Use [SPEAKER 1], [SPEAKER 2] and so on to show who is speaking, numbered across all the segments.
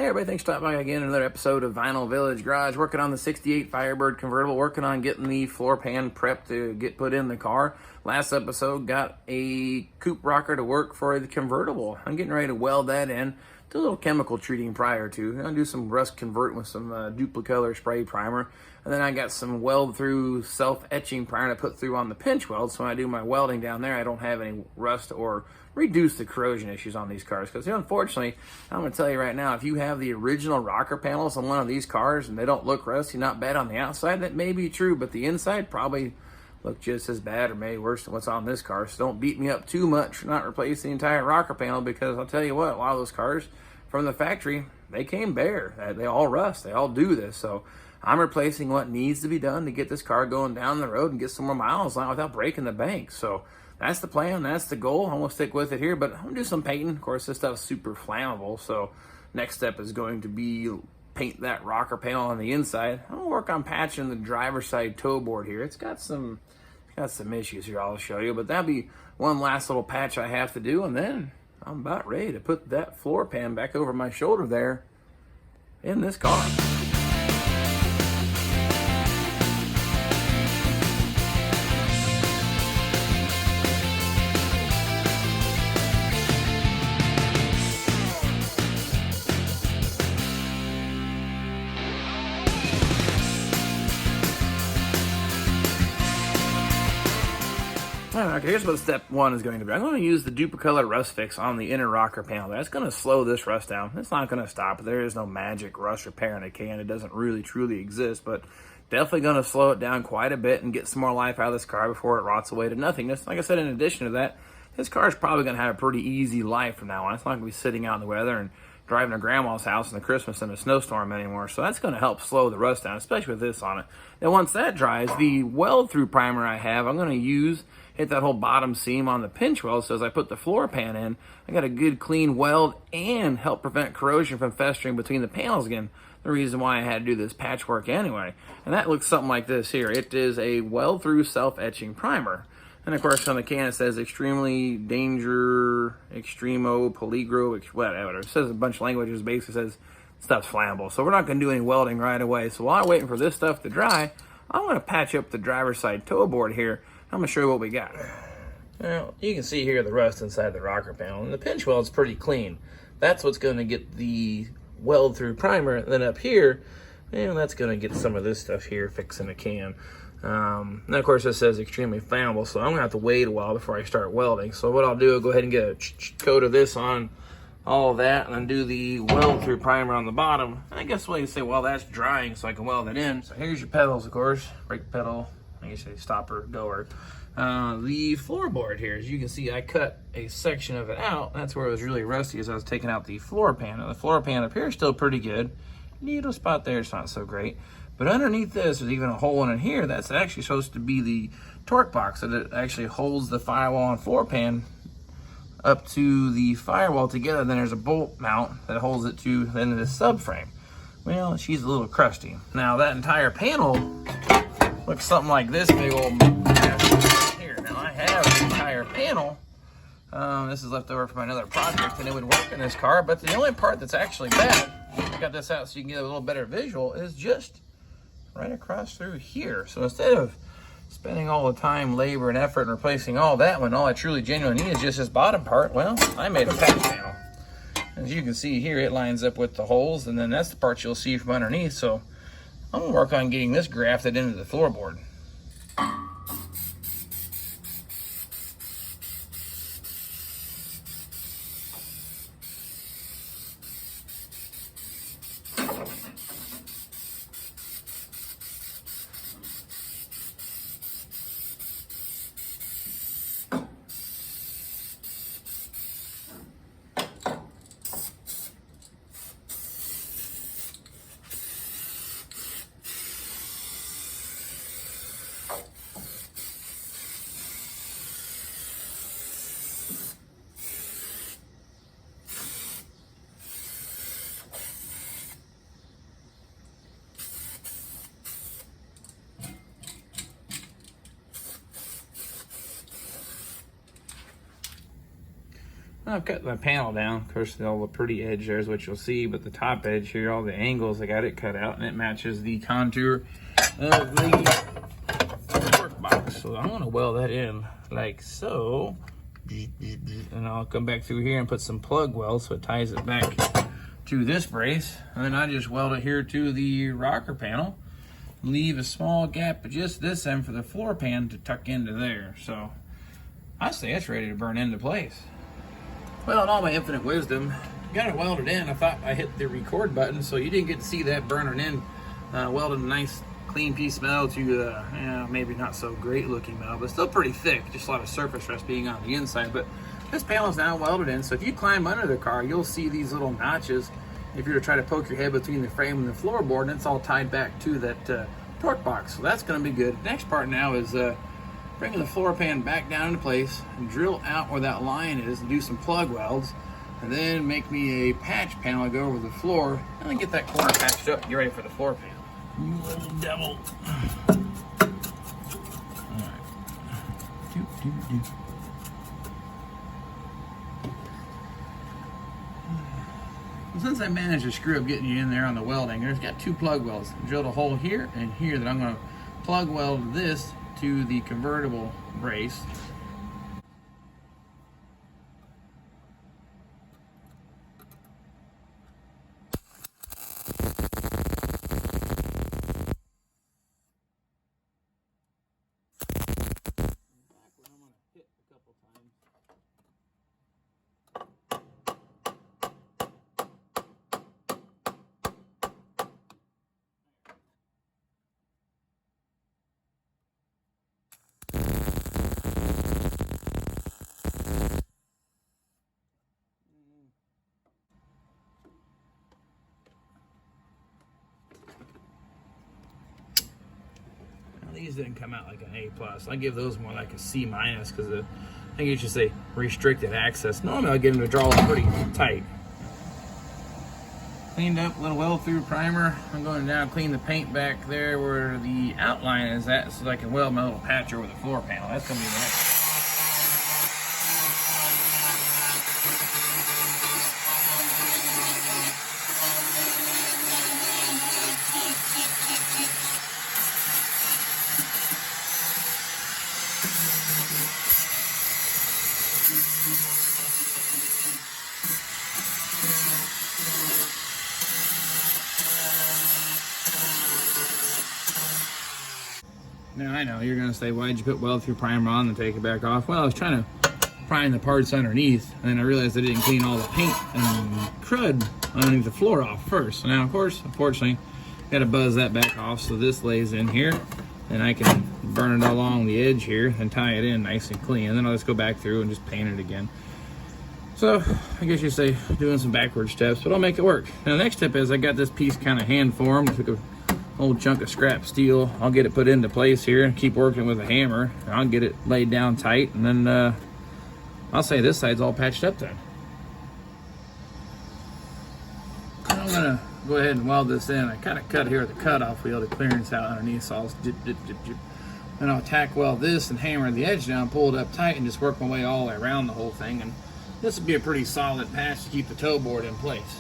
[SPEAKER 1] Hey everybody, thanks for stopping by again. Another episode of Vinyl Village Garage. Working on the 68 Firebird convertible. Working on getting the floor pan prepped to get put in the car. Last episode got a coupe rocker to work for the convertible. I'm getting ready to weld that in. Do a little chemical treating prior to. I'm going to do some rust convert with some duplicolor spray primer. And then I got some weld through self-etching primer to put through on the pinch weld. So when I do my welding down there, I don't have any rust or reduce the corrosion issues on these cars. Because unfortunately, I'm going to tell you right now, if you have the original rocker panels on one of these cars and they don't look rusty, not bad on the outside, that may be true, but the inside probably look just as bad or maybe worse than what's on this car. So don't beat me up too much for not replacing the entire rocker panel, because I'll tell you what, a lot of those cars from the factory, they came bare. They all rust. They all do this. So I'm replacing what needs to be done to get this car going down the road and get some more miles on it without breaking the bank. So that's the plan. That's the goal. I'm going to stick with it here, but I'm going to do some painting. Of course, this stuff's super flammable. So next step is going to be paint that rocker panel on the inside. I'm going to work on patching the driver's side toe board here. It's got some issues here I'll show you, but that'll be one last little patch I have to do, and then I'm about ready to put that floor pan back over my shoulder there in this car. Okay, here's what step one is going to be. I'm going to use the duplicolor rust fix on the inner rocker panel. That's going to slow this rust down. It's not going to stop it. There is no magic rust repair in a can. It doesn't really truly exist, but definitely going to slow it down quite a bit and get some more life out of this car before it rots away to nothingness. Like I said, in addition to that, this car is probably going to have a pretty easy life from now on. It's not going to be sitting out in the weather and driving to grandma's house in the Christmas in a snowstorm anymore. So that's going to help slow the rust down, especially with this on it. Then once that dries, the weld through primer I have, I'm going to use, hit that whole bottom seam on the pinch weld, so as I put the floor pan in, I got a good clean weld and help prevent corrosion from festering between the panels again. The reason why I had to do this patchwork anyway. And that looks something like this here. It is a weld through self-etching primer. And of course on the can it says extremely danger, extremo, peligro, whatever. It says a bunch of languages, basically says stuff's flammable. So we're not going to do any welding right away. So while I'm waiting for this stuff to dry, I'm going to patch up the driver's side toe board here. I'm going to show you what we got. Now, you can see here the rust inside the rocker panel, and the pinch weld's pretty clean. That's what's going to get the weld through primer. And then up here, and that's going to get some of this stuff here fixing the can. And of course it says extremely flammable, so I'm going to have to wait a while before I start welding. So what I'll do is go ahead and get a coat of this on all of that, and then do the weld through primer on the bottom. And I guess what you say, well, that's drying, so I can weld it in. So here's your pedals, of course. Brake pedal, I guess you say stopper, goer. The floorboard here, as you can see, I cut a section of it out. That's where it was really rusty, as I was taking out the floor pan. And the floor pan up here is still pretty good. Needle spot there, it's not so great. But underneath this, there's even a hole in it here. That's actually supposed to be the torque box, that it actually holds the firewall and floor pan up to the firewall together. Then there's a bolt mount that holds it to then the subframe. Well, she's a little crusty. Now that entire panel looks something like this big old mess here. Now I have the entire panel. This is left over from another project, and it would work in this car. But the only part that's actually bad, I got this out so you can get a little better visual, is just right across through here. So instead of spending all the time, labor, and effort and replacing all that when all I truly genuinely need is just this bottom part, well, I made a patch panel. As you can see here, it lines up with the holes, and then that's the part you'll see from underneath. So I'm gonna work on getting this grafted into the floorboard. I've cut my panel down. Of course, all the pretty edge there is what you'll see, but the top edge here, all the angles, I got it cut out, and it matches the contour of the torque box. So I'm gonna weld that in like so, and I'll come back through here and put some plug welds so it ties it back to this brace, and then I just weld it here to the rocker panel. Leave a small gap at just this end for the floor pan to tuck into there. So I say it's ready to burn into place. Well, in all my infinite wisdom, got it welded in. I thought I hit the record button, so you didn't get to see that burning in. Welded a nice clean piece of metal to maybe not so great looking metal, but still pretty thick. Just a lot of surface rust being on the inside. But this panel is now welded in, so if you climb under the car, you'll see these little notches if you're to try to poke your head between the frame and the floorboard, and it's all tied back to that torque box. So that's going to be good. Next part now is bringing the floor pan back down into place and drill out where that line is and do some plug welds, and then make me a patch panel to go over the floor, and then get that corner patched up and get ready for the floor panel. You little devil. Alright. Well, since I managed to screw up getting you in there on the welding, there's got 2 plug welds. I drilled a hole here and here that I'm going to plug weld this to the convertible brace. These didn't come out like an A+. I give those more like a C- because I think you should say restricted access. Normally I'll get them to draw pretty tight. Cleaned up, a little weld through primer. I'm going down clean the paint back there where the outline is at so that I can weld my little patch over the floor panel. That's going to be the next. Now I know you're gonna say, why'd you put weld through primer on and take it back off? Well, I was trying to prime the parts underneath, and then I realized I didn't clean all the paint and crud underneath the floor off first. So now, of course, unfortunately, gotta buzz that back off so this lays in here, and I can burn it along the edge here and tie it in nice and clean. And then I'll just go back through and just paint it again. So I guess you say doing some backward steps, but I'll make it work. Now the next tip is I got this piece kind of hand formed. Took a old chunk of scrap steel. I'll get it put into place here and keep working with a hammer. I'll get it laid down tight, and then I'll say this side's all patched up then. I'm gonna go ahead and weld this in. I kind of cut here with the cutoff wheel, the clearance out underneath, so I'll dip. And I'll tack weld this and hammer the edge down, pull it up tight, and just work my way all the way around the whole thing. And this will be a pretty solid patch to keep the toe board in place.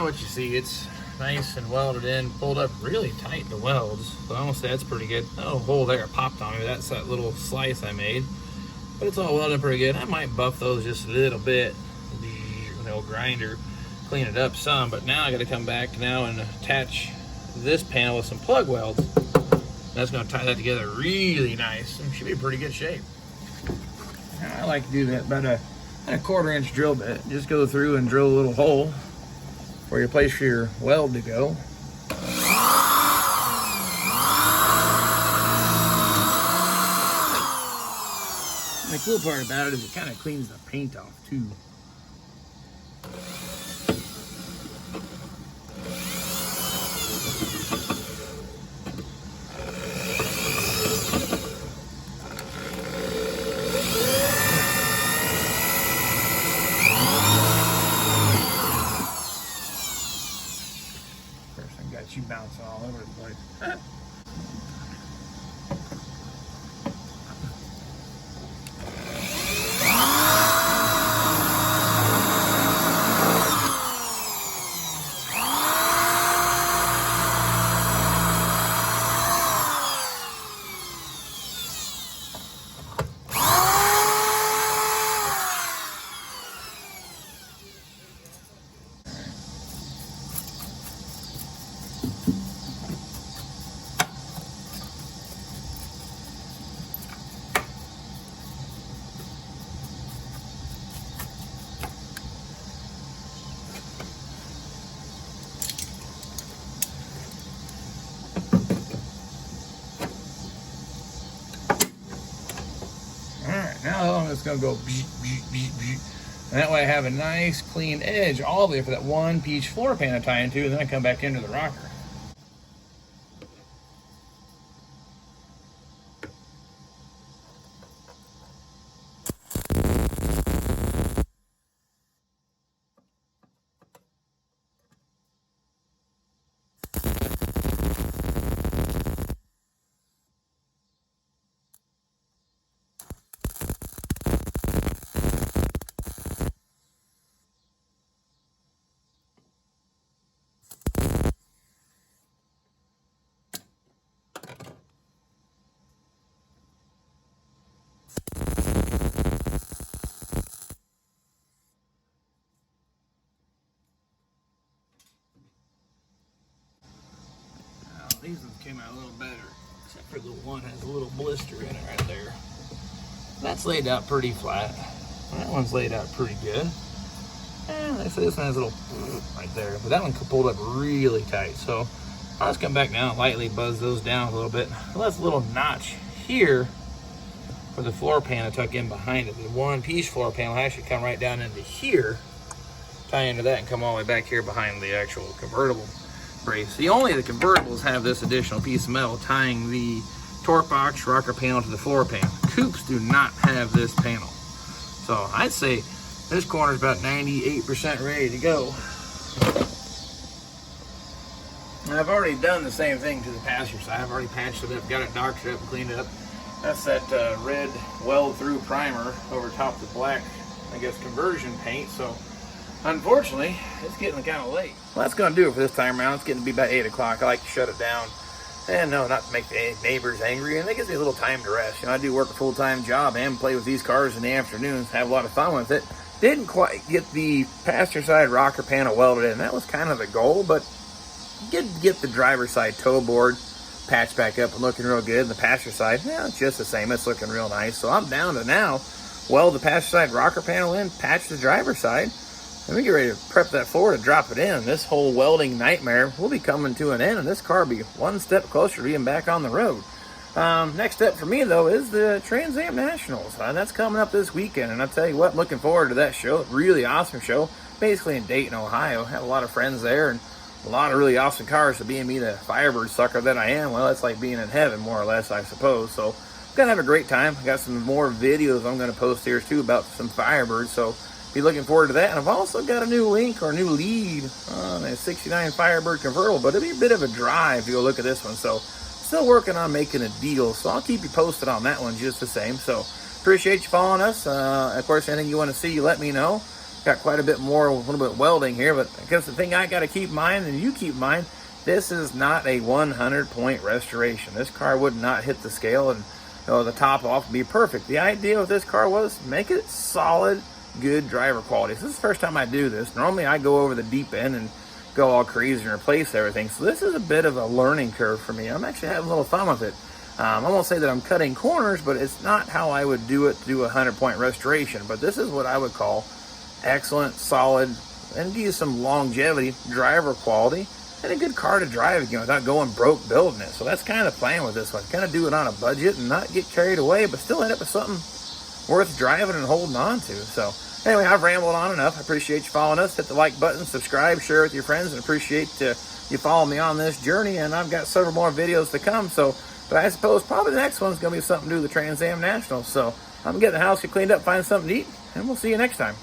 [SPEAKER 1] what you see. It's nice and welded in, pulled up really tight, the welds. So I almost say that's pretty good. Oh, hole there popped on me. That's that little slice I made. But it's all welded pretty good. I might buff those just a little bit. The old grinder, clean it up some. But now I got to come back now and attach this panel with some plug welds. That's going to tie that together really nice. It should be in pretty good shape. And I like to do that about a 1/4 inch drill bit. Just go through and drill a little hole where you place your weld to go. And the cool part about it is it kind of cleans the paint off too. Got you bouncing all over the place. Now I'm just going to go beep, beep, beep, beep. And that way I have a nice clean edge all the way for that one piece floor pan to tie into, and then I come back into the rocker. These ones came out a little better, except for the one has a little blister in it right there. That's laid out pretty flat. That one's laid out pretty good. And I say this one has a little right there, but that one pulled up really tight. So I'll just come back now and lightly buzz those down a little bit. Well, that's a little notch here for the floor pan to tuck in behind it. The one piece floor pan will actually come right down into here, tie into that, and come all the way back here behind the actual convertible brace. Only the convertibles have this additional piece of metal tying the torque box rocker panel to the floor pan. Coupes do not have this panel. So I'd say this corner is about 98% ready to go. And I've already done the same thing to the passenger side. I've already patched it up, got it doctored up and cleaned it up. That's that red weld through primer over top of the black, I guess, conversion paint. So unfortunately, it's getting kind of late. Well, that's going to do it for this time around. It's getting to be about 8 o'clock. I like to shut it down. And no, not to make the neighbors angry. And that gives me a little time to rest. You know, I do work a full-time job and play with these cars in the afternoons. Have a lot of fun with it. Didn't quite get the passenger side rocker panel welded in. That was kind of the goal, but get the driver's side toe board patched back up and looking real good. And the passenger side, yeah, it's just the same. It's looking real nice. So I'm down to now weld the passenger side rocker panel in, patch the driver's side. And we get ready to prep that floor to drop it in. This whole welding nightmare will be coming to an end, and this car will be one step closer to being back on the road. Next step for me, though, is the Trans Am Nationals. That's coming up this weekend, and I'll tell you what, I'm looking forward to that show. Really awesome show, basically in Dayton, Ohio. I have a lot of friends there, and a lot of really awesome cars. So being me, the Firebird sucker that I am, well, it's like being in heaven, more or less, I suppose. So I'm going to have a great time. I got some more videos I'm going to post here, too, about some Firebirds, so be looking forward to that. And I've also got a new link or a new lead on a 69 Firebird convertible, but it'll be a bit of a drive to go look at this one. So still working on making a deal, so I'll keep you posted on that one just the same. So appreciate you following us. Of course, anything you want to see, let me know. got quite a bit more, a little bit of welding here, but I guess the thing I got to keep in mind, and you keep in mind, this is not a 100-point restoration. This car would not hit the scale and the top off would be perfect. The idea with this car was make it solid, good driver quality. So this is the first time I do this. Normally I go over the deep end and go all crazy and replace everything. So this is a bit of a learning curve for me. I'm actually having a little fun with it. I won't say that I'm cutting corners, but it's not how I would do it to do a 100-point restoration. But this is what I would call excellent, solid, and give you some longevity, driver quality, and a good car to drive again without going broke building it. So that's kind of the plan with this one. Kind of do it on a budget and not get carried away, but still end up with something worth driving and holding on to. So anyway, I've rambled on enough. I appreciate you following us. Hit the like button, subscribe, share with your friends, and appreciate you following me on this journey. And I've got several more videos to come. But I suppose probably the next one's going to be something to do with the Trans Am Nationals. So I'm getting the house cleaned up, find something to eat, and we'll see you next time.